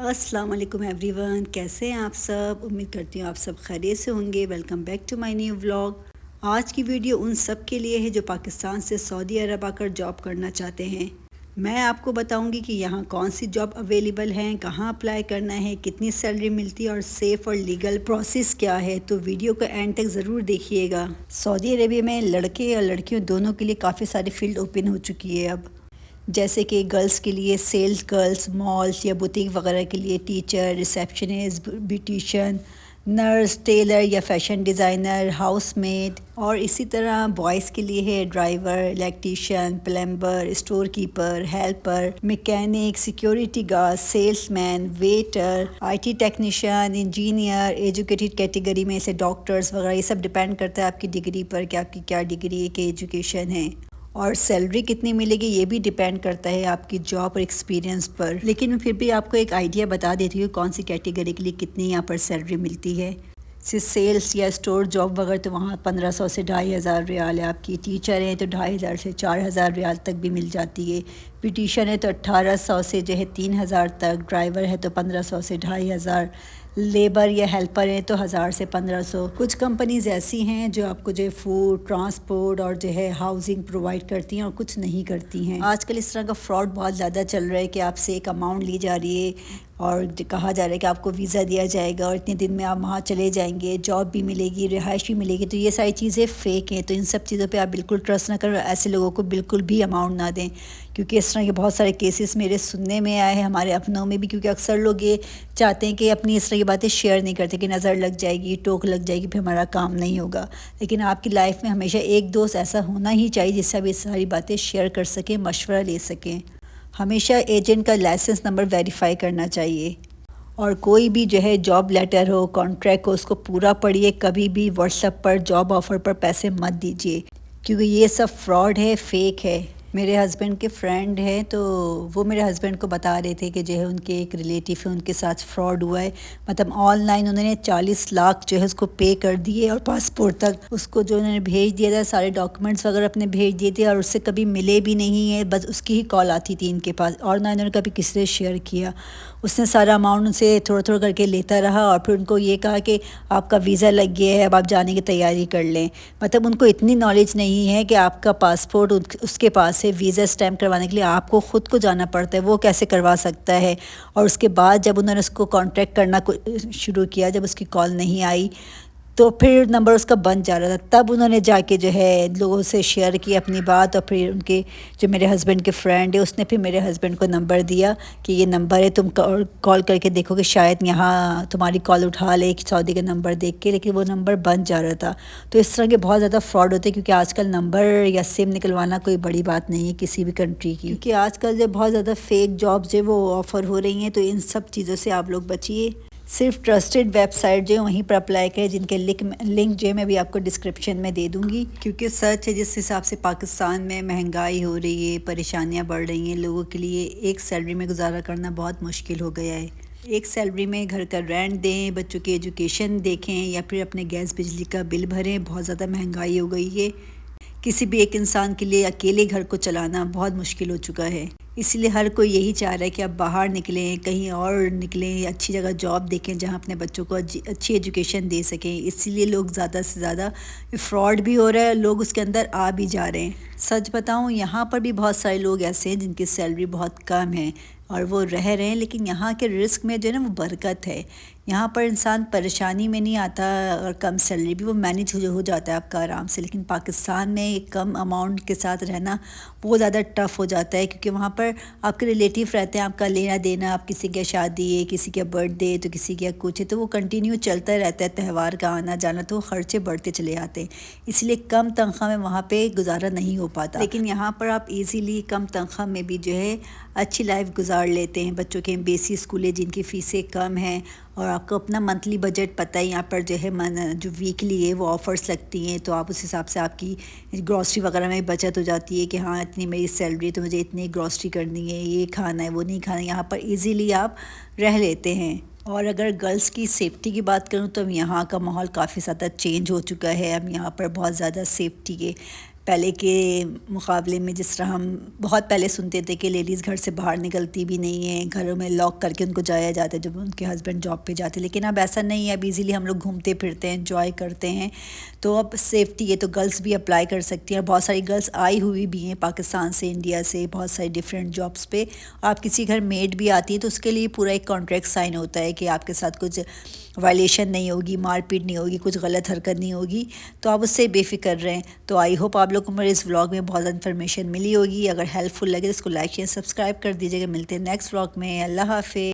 السلام علیکم every one, کیسے ہیں آپ سب؟ امید کرتی ہوں آپ سب خیریت سے ہوں گے۔ Welcome back to my new vlog. آج کی ویڈیو ان سب کے لیے ہے جو پاکستان سے سعودی عرب آ کر جاب کرنا چاہتے ہیں۔ میں آپ کو بتاؤں گی کہ یہاں کون سی جاب اویلیبل ہیں، کہاں اپلائی کرنا ہے، کتنی سیلری ملتی ہے اور سیف اور لیگل پروسیس کیا ہے، تو ویڈیو کو اینڈ تک ضرور دیکھیے گا۔ سعودی عربیہ میں لڑکے اور لڑکیوں دونوں کے لیے کافی ساری فیلڈ اوپن ہو چکی ہے اب، جیسے کہ گرلز کے لیے سیلز گرلز، مالز یا بوتیک وغیرہ کے لیے teacher, receptionist, beautician, nurse, tailor یا فیشن ڈیزائنر، ہاؤس میڈ، اور اسی طرح بوائز کے لیے ہے driver, electrician, plumber, store keeper, helper, mechanic, security guard, sales man, waiter, I T technician, engineer, educated category میں سے ڈاکٹرز وغیرہ۔ یہ سب ڈیپینڈ کرتا ہے آپ کی ڈگری پر کہ آپ کی کیا ڈگری ہے، کہ ایجوکیشن ہے، اور سیلری کتنی ملے گی یہ بھی ڈیپینڈ کرتا ہے آپ کی جاب اور ایکسپیرینس پر۔ لیکن میں پھر بھی آپ کو ایک آئیڈیا بتا دیتی ہوں کون سی کیٹیگری کے لیے کتنی یہاں پر سیلری ملتی ہے۔ سیلس یا اسٹور جاب وغیرہ تو وہاں 1500 سے 2500 ریال ہے۔ آپ کی ٹیچر ہیں تو 2500 سے 4000 ریال تک بھی مل جاتی ہے۔ بیوٹیشین ہے تو 1800 سے 3000 تک، ڈرائیور ہے تو 1500 سے 2500، لیبر یا ہیلپر ہیں تو 1000 سے 1500۔ کچھ کمپنیز ایسی ہیں جو آپ کو فوڈ، ٹرانسپورٹ اور ہاؤسنگ پرووائڈ کرتی ہیں، اور کچھ نہیں کرتی ہیں۔ آج کل اس طرح کا فراڈ بہت زیادہ چل رہا ہے کہ آپ سے ایک اماؤنٹ لی جا رہی ہے اور کہا جا رہا ہے کہ آپ کو ویزا دیا جائے گا اور اتنے دن میں آپ وہاں چلے جائیں گے، جاب بھی ملے گی، رہائش بھی ملے گی۔ تو یہ ساری چیزیں فیک ہیں، تو ان سب چیزوں پہ آپ بالکل ٹرسٹ نہ کریں، ایسے لوگوں کو بالکل بھی اماؤنٹ نہ دیں، کیونکہ اس طرح کے بہت سارے کیسز میرے سننے میں آئے ہیں، ہمارے اپنوں میں بھی، کیونکہ اکثر لوگ یہ چاہتے ہیں کہ اپنی اس طرح کی باتیں شیئر نہیں کرتے کہ نظر لگ جائے گی، ٹوک لگ جائے گی، پھر ہمارا کام نہیں ہوگا۔ لیکن آپ کی لائف میں ہمیشہ ایک دوست ایسا ہونا ہی چاہیے جس سے آپ یہ ساری باتیں شیئر کر سکیں، مشورہ لے سکیں۔ ہمیشہ ایجنٹ کا لائسنس نمبر ویریفائی کرنا چاہیے، اور کوئی بھی جاب لیٹر ہو، کانٹریکٹ ہو، اس کو پورا پڑھیے۔ کبھی بھی واٹس ایپ پر جاب آفر پر پیسے مت دیجیے، کیونکہ یہ سب فراڈ ہے، فیک ہے۔ میرے ہسبینڈ کے فرینڈ ہیں تو وہ میرے ہسبینڈ کو بتا رہے تھے کہ ان کے ایک ریلیٹیو ہے، ان کے ساتھ فراڈ ہوا ہے، مطلب آن لائن انہوں نے 40 لاکھ اس کو پے کر دیے، اور پاسپورٹ تک اس کو انہوں نے بھیج دیا تھا، سارے ڈاکومنٹس وغیرہ اپنے بھیج دیے تھے، اور اس سے کبھی ملے بھی نہیں ہیں، بس اس کی ہی کال آتی تھی ان کے پاس، اور نہ انہوں نے کبھی کسی سے شیئر کیا۔ اس نے سارا اماؤنٹ ان سے تھوڑا تھوڑا کر کے لیتا رہا، اور پھر ان کو یہ کہا کہ آپ کا ویزا لگ گیا ہے، اب آپ جانے کی تیاری کر لیں۔ مطلب ان کو اتنی نالج نہیں ہے کہ آپ کا پاسپورٹ اس کے پاس ہے، ویزا اسٹیمپ کروانے کے لیے آپ کو خود کو جانا پڑتا ہے، وہ کیسے کروا سکتا ہے؟ اور اس کے بعد جب انہوں نے اس کو کانٹیکٹ کرنا شروع کیا، جب اس کی کال نہیں آئی تو پھر نمبر اس کا بند جا رہا تھا، تب انہوں نے جا کے لوگوں سے شیئر کی اپنی بات، اور پھر ان کے میرے ہسبینڈ کے فرینڈ ہے، اس نے پھر میرے ہسبینڈ کو نمبر دیا کہ یہ نمبر ہے، تم کال کر کے دیکھو کہ شاید یہاں تمہاری کال اٹھا لے سعودی کا نمبر دیکھ کے، لیکن وہ نمبر بند جا رہا تھا۔ تو اس طرح کے بہت زیادہ فراڈ ہوتے ہیں، کیونکہ آج کل نمبر یا سم نکلوانا کوئی بڑی بات نہیں ہے کسی بھی کنٹری کی، کیونکہ آج کل بہت زیادہ فیک جابز وہ آفر ہو رہی ہیں، تو ان سب چیزوں سے آپ لوگ بچیے۔ صرف ٹرسٹڈ ویب سائٹ وہیں پر اپلائی کریں، جن کے لنک میں بھی آپ کو ڈسکرپشن میں دے دوں گی، کیونکہ سچ ہے جس حساب سے پاکستان میں مہنگائی ہو رہی ہے، پریشانیاں بڑھ رہی ہیں، لوگوں کے لیے ایک سیلری میں گزارا کرنا بہت مشکل ہو گیا ہے۔ ایک سیلری میں گھر کا رینٹ دیں، بچوں کی ایجوکیشن دیکھیں، یا پھر اپنے گیس بجلی کا بل بھریں، بہت زیادہ مہنگائی ہو گئی ہے۔ کسی بھی ایک انسان کے لیے اکیلے گھر کو چلانا بہت مشکل ہو چکا ہے، اسی لیے ہر کوئی یہی چاہ رہا ہے کہ آپ باہر نکلیں، کہیں اور نکلیں، اچھی جگہ جاب دیکھیں جہاں اپنے بچوں کو اچھی ایجوکیشن دے سکیں۔ اسی لیے لوگ زیادہ سے زیادہ فراڈ بھی ہو رہا ہے، لوگ اس کے اندر آ بھی جا رہے ہیں۔ سچ بتاؤں، یہاں پر بھی بہت سارے لوگ ایسے ہیں جن کی سیلری بہت کم ہے اور وہ رہ رہے ہیں، لیکن یہاں کے رزق میں وہ برکت ہے۔ یہاں پر انسان پریشانی میں نہیں آتا، اور کم سیلری بھی وہ مینیج ہو جاتا ہے آپ کا آرام سے، لیکن پاکستان میں ایک کم اماؤنٹ کے ساتھ رہنا بہت زیادہ ٹف ہو جاتا ہے، کیونکہ وہاں پر آپ کے ریلیٹیو رہتے ہیں، آپ کا لینا دینا، آپ کسی کی شادی ہے، کسی کا برتھ ڈے تو کسی کا کچھ ہے، تو وہ کنٹینیو چلتا رہتا ہے، تہوار کا آنا جانا، تو وہ خرچے بڑھتے چلے آتے ہیں، اس لیے کم تنخواہ میں وہاں پہ گزارا نہیں ہو پاتا۔ لیکن یہاں پر آپ ایزیلی کم تنخواہ میں بھی اچھی لائف گزار لیتے ہیں۔ بچوں کے بیسی اسکولیں جن کی فیسیں کم ہیں، اور آپ کو اپنا منتھلی بجٹ پتہ ہے، یہاں پر جو ویکلی ہے وہ آفرز لگتی ہیں، تو آپ اس حساب سے آپ کی گروسری وغیرہ میں بچت ہو جاتی ہے کہ ہاں اتنی میری سیلری تو مجھے اتنی گروسری کرنی ہے، یہ کھانا ہے، وہ نہیں کھانا ہے، یہاں پر ایزیلی آپ رہ لیتے ہیں۔ اور اگر گرلز کی سیفٹی کی بات کروں تو اب یہاں کا ماحول کافی زیادہ چینج ہو چکا ہے، اب یہاں پر بہت زیادہ سیفٹی کے پہلے کے مقابلے میں جس طرح ہم بہت پہلے سنتے تھے کہ لیڈیز گھر سے باہر نکلتی بھی نہیں ہیں، گھروں میں لاک کر کے ان کو جایا جاتا ہے جب ان کے ہسبینڈ جاب پہ جاتے، لیکن اب ایسا نہیں ہے، اب ایزیلی ہم لوگ گھومتے پھرتے ہیں، انجوائے کرتے ہیں۔ تو اب سیفٹی ہے تو گرلس بھی اپلائی کر سکتی ہیں، اور بہت ساری گرلس آئی ہوئی بھی ہیں پاکستان سے، انڈیا سے، بہت ساری ڈیفرنٹ جابس پہ۔ آپ کسی گھر میڈ بھی آتی ہیں تو اس کے لیے پورا ایک کانٹریکٹ سائن ہوتا ہے کہ آپ کے ساتھ کچھ وائلیشن نہیں ہوگی، مار پیٹ نہیں ہوگی، کچھ غلط حرکت نہیں ہوگی، تو آپ اس سے بے فکر رہیں۔ تو آئی ہوپ آپ لوگ کو میرے اس ولاگ میں بہت زیادہ انفارمیشن ملی ہوگی۔ اگر ہیلپ فل لگے تو اس کو لائک شیئر سبسکرائب کر دیجیے گا۔ ملتے ہیں نیکسٹ ولاگ میں۔ اللہ حافظ۔